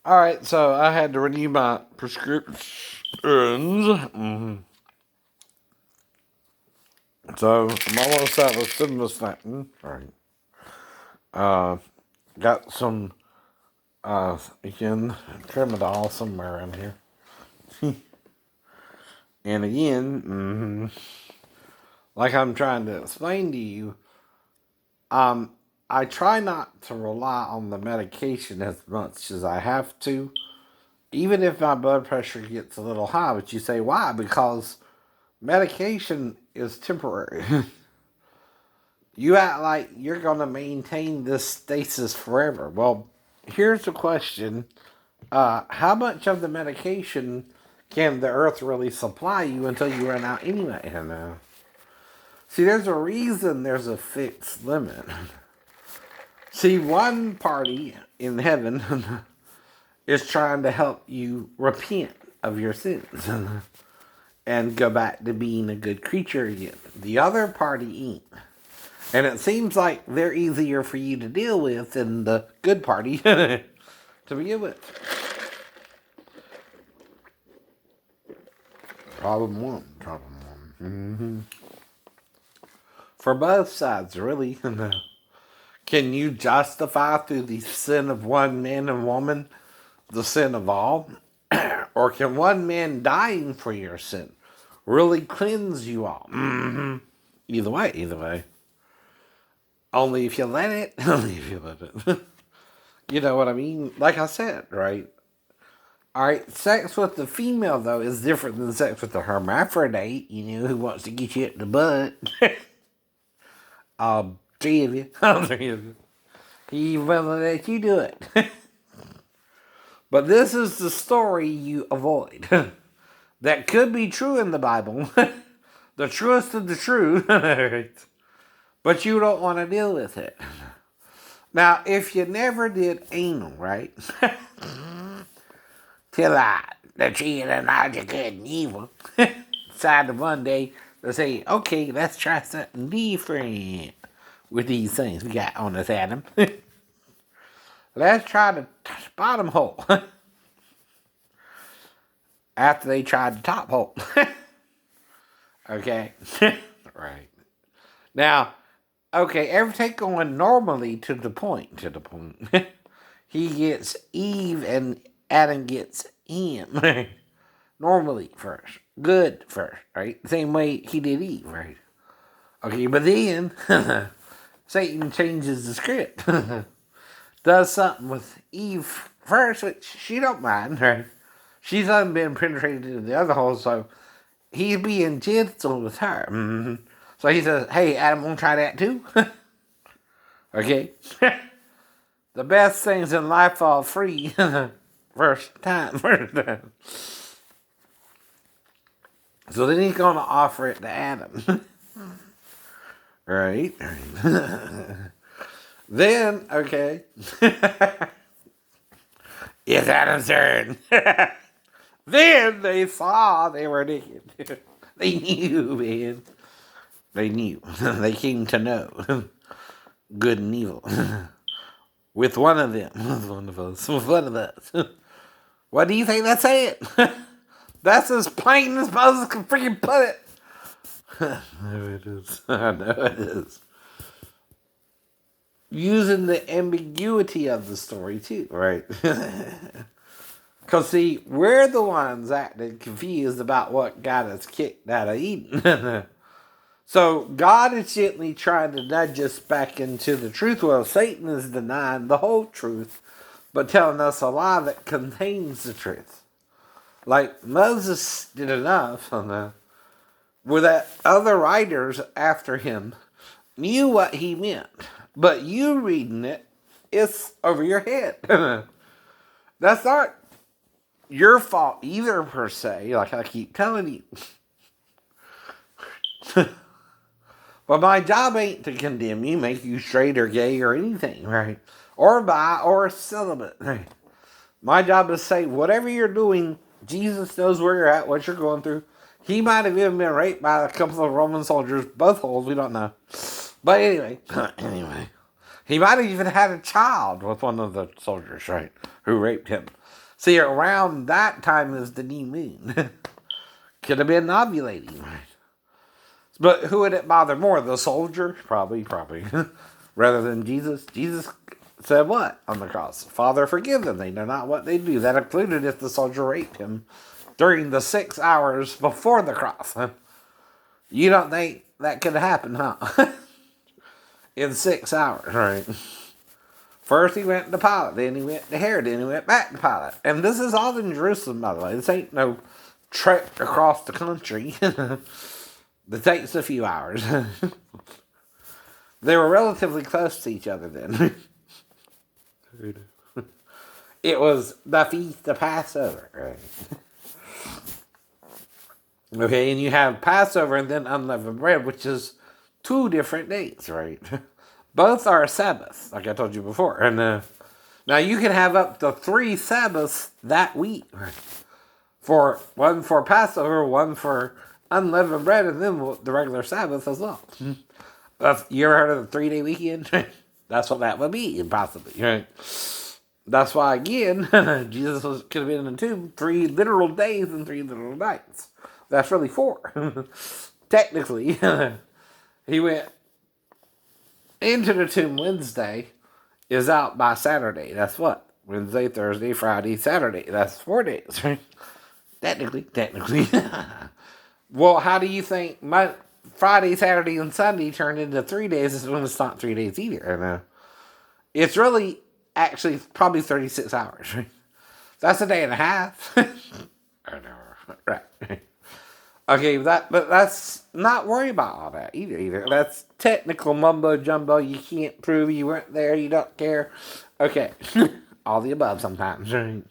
All right, so I had to renew my prescriptions. So I'm almost out of simvastatin. Right. Uh, got some again tramadol somewhere around here. And again, like I'm trying to explain to you, I try not to rely on the medication as much as I have to, even if my blood pressure gets a little high. But you say why? Because medication is temporary. You act like you're going to maintain this stasis forever. Well, here's the question. How much of the medication can the earth really supply you until you run out anyway? See, there's a reason there's a fixed limit. See, one party in heaven is trying to help you repent of your sins and go back to being a good creature again. The other party ain't. And it seems like they're easier for you to deal with than the good party to begin with. Problem one. Problem one. For both sides, really. Can you justify through the sin of one man and woman the sin of all? Or can one man dying for your sin really cleanse you all? Either way, either way. Only if you let it. Only if you let it. You know what I mean? Like I said, right? Alright, sex with the female, though, is different than sex with the hermaphrodite, who wants to get you at the butt. Three of you. All three of you. He will let you do it. But this is the story you avoid. That could be true in the Bible. The truest of the true. But you don't want to deal with it. Now, if you never did anal, right? Till the tree of the knowledge of good and evil decided one day to say, okay, let's try something different with these things we got on this atom. Let's try the bottom hole. After they tried the top hole. Okay? Right. Now, okay, everything going normally to the point. He gets Eve and Adam gets him. Normally first. Good first, right? Same way he did Eve, right? Okay, but then Satan changes the script. Does something with Eve first, which she don't mind, right? She's been penetrated into the other hole, so he's being gentle with her. So he says, hey, Adam, want to try that too? Okay? The best things in life are free. First time. So then he's going to offer it to Adam. Right? Then, okay. It's Adam's turn. Then they saw they were naked. They knew, man. They knew. They came to know good and evil. With one of them. With one of us. With one of us. What do you think that's it? That's as plain as Moses can freaking put it. There it is. I know it is. Using the ambiguity of the story, too, right? Because, see, we're the ones acting confused about what got us kicked out of Eden. So, God is gently trying to nudge us back into the truth. Well, Satan is denying the whole truth, but telling us a lie that contains the truth. Like Moses did enough where that other writers after him knew what he meant. But you reading it, it's over your head. That's not your fault either, per se, like I keep telling you. But my job ain't to condemn you, make you straight or gay or anything, right? Or bi or celibate. Right? My job is to say, whatever you're doing, Jesus knows where you're at, what you're going through. He might have even been raped by a couple of Roman soldiers, both holes, we don't know. But anyway, anyway. He might have even had a child with one of the soldiers, right, who raped him. See, around that time is the new moon. Could have been ovulating, right? But who would it bother more? The soldier? Probably. Rather than Jesus. Jesus said what on the cross? Father, forgive them. They know not what they do. That included if the soldier raped him during the 6 hours before the cross. You don't think that could happen, huh? In 6 hours, right? First he went to Pilate, then he went to Herod, then he went back to Pilate. And this is all in Jerusalem, by the way. This ain't no trek across the country. That takes a few hours. They were relatively close to each other then. It was the feast of Passover, right? Okay, and you have Passover and then unleavened bread, which is 2 different days, right? Both are Sabbaths, like I told you before. And now you can have up to 3 Sabbaths that week, right? For one for Passover, one for unleavened bread, and then the regular Sabbath as well. You ever heard of the 3-day weekend? That's what that would be, possibly, right? That's why, again, Jesus could have been in the tomb 3 literal days and 3 literal nights. That's really 4. Technically, he went into the tomb Wednesday, is out by Saturday. That's what? Wednesday, Thursday, Friday, Saturday. That's 4 days, right? Technically. Well, how do you think Friday, Saturday, and Sunday turned into 3 days? It's when it's not 3 days either. It's really actually probably 36 hours, right? That's a day and a half. I know, right? Okay, but that's not worry about all that either. That's technical mumbo jumbo. You can't prove you weren't there. You don't care. Okay, all the above sometimes, right?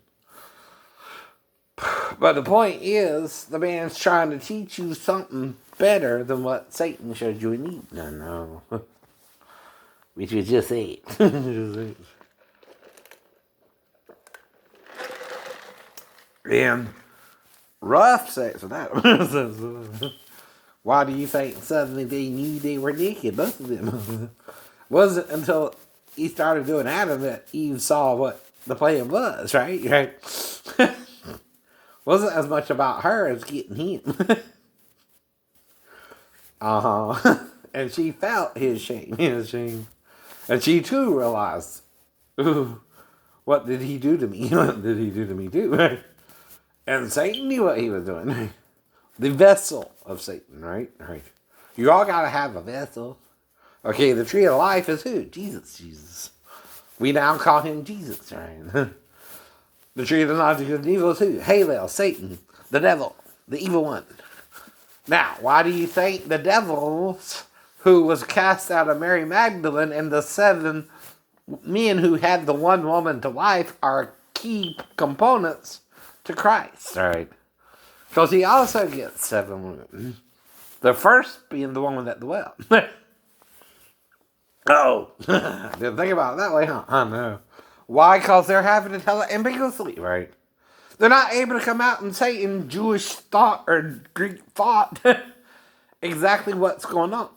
But the point is, the man's trying to teach you something better than what Satan showed you in Eden. No. Which was just it. And rough sex with Adam. Why do you think suddenly they knew they were naked, both of them? Wasn't until he started doing Adam that Eve saw what the plan was, right? Wasn't as much about her as getting him. And she felt his shame. And she too realized, ooh, what did he do to me? What did he do to me too? And Satan knew what he was doing. The vessel of Satan, right? You all gotta have a vessel. Okay, the tree of life is who? Jesus. We now call him Jesus, right? The tree of the knowledge of good and evil is who? Halel, Satan, the devil, the evil one. Now, why do you think the devil, who was cast out of Mary Magdalene, and the 7 men who had the one woman to wife are key components to Christ, right? Because he also gets 7 women. The first being the woman at the well. Didn't think about it that way, huh? I know. Why? Because they're having to tell it ambiguously, right? They're not able to come out and say in Jewish thought or Greek thought exactly what's going on.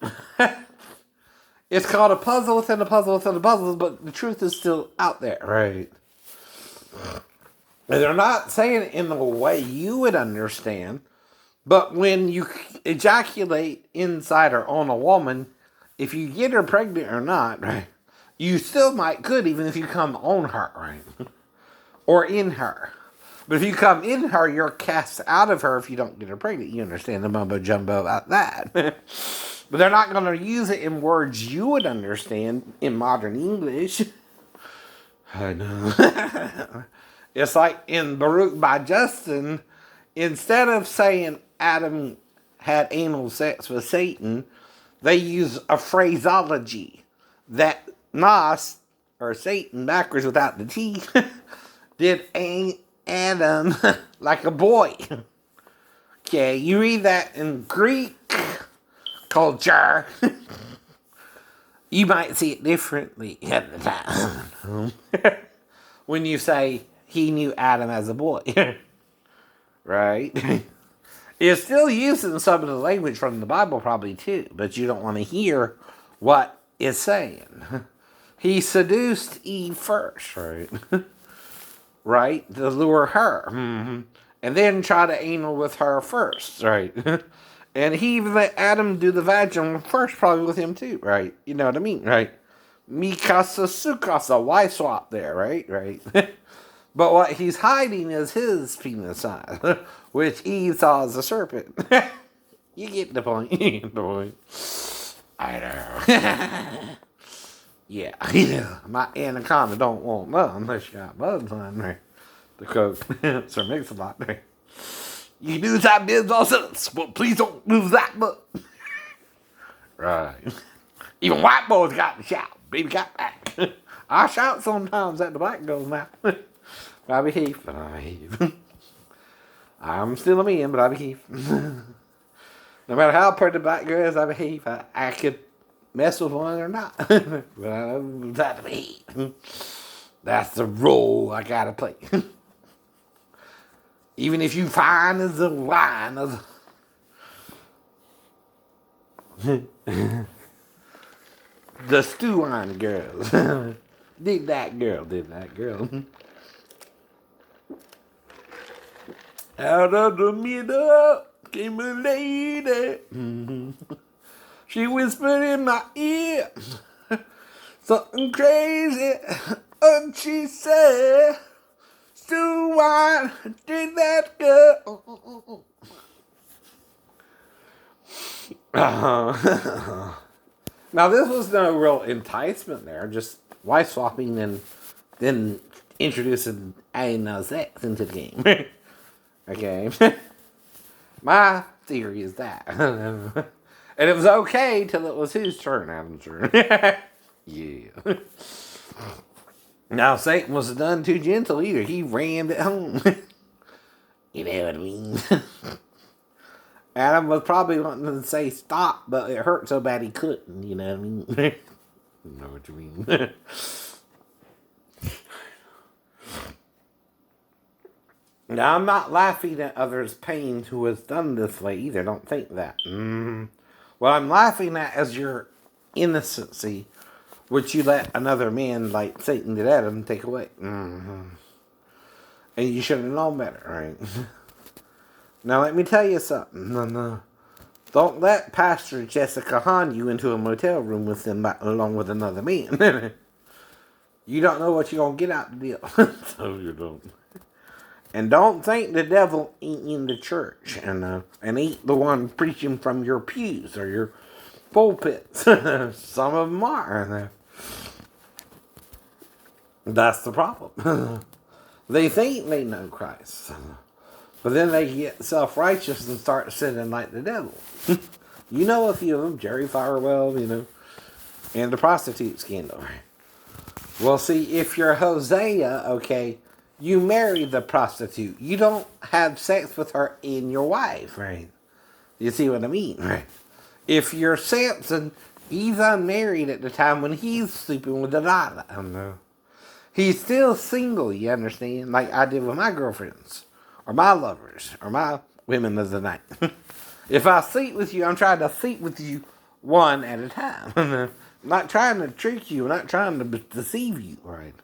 It's called a puzzle within a puzzle within a puzzle, but the truth is still out there, right? And they're not saying it in the way you would understand, but when you ejaculate inside or on a woman, if you get her pregnant or not, right, you still could even if you come on her, right? Or in her. But if you come in her, you're cast out of her if you don't get her pregnant. You understand the mumbo jumbo about that. But they're not going to use it in words you would understand in modern English. I know. It's like in Baruch by Justin, instead of saying Adam had anal sex with Satan, they use a phraseology that Nos, or Satan backwards without the T, did Adam like a boy. Okay, you read that in Greek culture, you might see it differently at the time. When you say he knew Adam as a boy. Right? It's still used in some of the language from the Bible probably too, but you don't want to hear what it's saying. He seduced Eve first, right? Right? To lure her. And then try to anal with her first, right? And he even let Adam do the vaginal first, probably with him too, right? You know what I mean, right? Mikasa Sukasa, wife swap there, right? Right. But what he's hiding is his penis size, which Eve saw as a serpent. You get the point. You get the point. I know. Yeah. My anaconda don't want none unless you got buds on there. The coke. So mix a lot there. You do that biz also, but please don't move that butt. Right. Even white boys got to shout. Baby got back. I shout sometimes at the black girls now. But I behave, but I behave. I'm still a man, but I behave. No matter how pretty the black girl is, I behave. I could mess with one or not. But I got to behave. That's the role I gotta play. Even if you fine as a wine of the stew wine girls. Did that girl. Out of the middle came a lady. She whispered in my ear something crazy. And she said, stew wine, did that girl. Now, this was no real enticement there, just wife swapping and then introducing anal sex into the game. Okay? My theory is that. And it was okay till it was his turn, Adam's turn. Yeah. Now, Satan wasn't done too gentle either. He rammed it home. You know what I mean? Adam was probably wanting to say stop, but it hurt so bad he couldn't. You know what I mean? You know what you mean? Now, I'm not laughing at others' pain who has done this way either. Don't think that. What I'm laughing at is your innocency, which you let another man like Satan did Adam take away. And you should have known better, right? Now, let me tell you something. No. Don't let Pastor Jessica Hahn you into a motel room with them along with another man. You don't know what you're going to get out the deal. So you don't. And don't think the devil ain't in the church and ain't the one preaching from your pews or your pulpits. Some of them are. That's the problem. They think they know Christ. But then they get self-righteous and start sinning like the devil. You know a few of them. Jerry Falwell, and the prostitute scandal. Well, see, if you're Hosea, okay, you marry the prostitute. You don't have sex with her in your wife, right? You see what I mean, right? If you're Samson, he's unmarried at the time when he's sleeping with Delilah. I don't know. He's still single, you understand? Like I did with my girlfriends, or my lovers, or my women of the night. If I sleep with you, I'm trying to sleep with you one at a time. I'm not trying to trick you. I'm not trying to deceive you, right?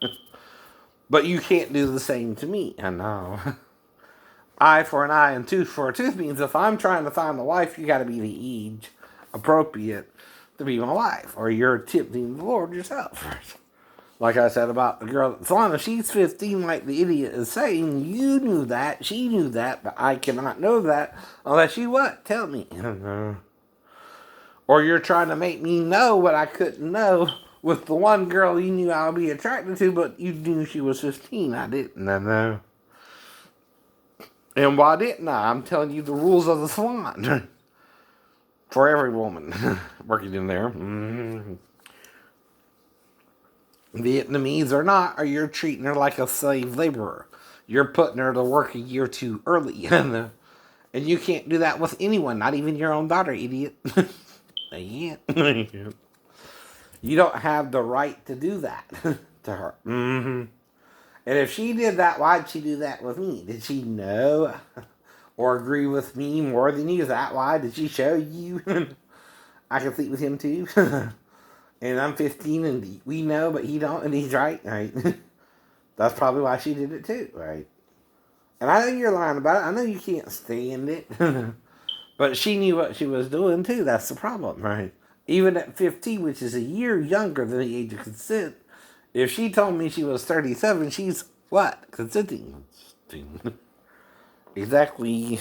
But you can't do the same to me. I know. Eye for an eye and tooth for a tooth means if I'm trying to find a wife, you got to be the age appropriate to be my wife, or you're tempting the Lord yourself. Like I said about the girl at Solana, she's 15 like the idiot is saying. You knew that, she knew that, but I cannot know that unless you what? Tell me. Or you're trying to make me know what I couldn't know with the one girl you knew I would be attracted to, but you knew she was 15. I didn't. I know. And why didn't I? I'm telling you the rules of the salon. For every woman working in there. Vietnamese or not, or you're treating her like a slave laborer. You're putting her to work a year too early. And you can't do that with anyone, not even your own daughter, idiot. You can't. You don't have the right to do that to her. And if she did that, why'd she do that with me? Did she know or agree with me more than you? Is that why? Did she show you I can sleep with him too? And I'm 15, and we know, but he don't, and he's right, right? That's probably why she did it too, right? And I know you're lying about it. I know you can't stand it. But she knew what she was doing too. That's the problem, right? Even at 15, which is a year younger than the age of consent, if she told me she was 37, she's what? Consenting. Exactly.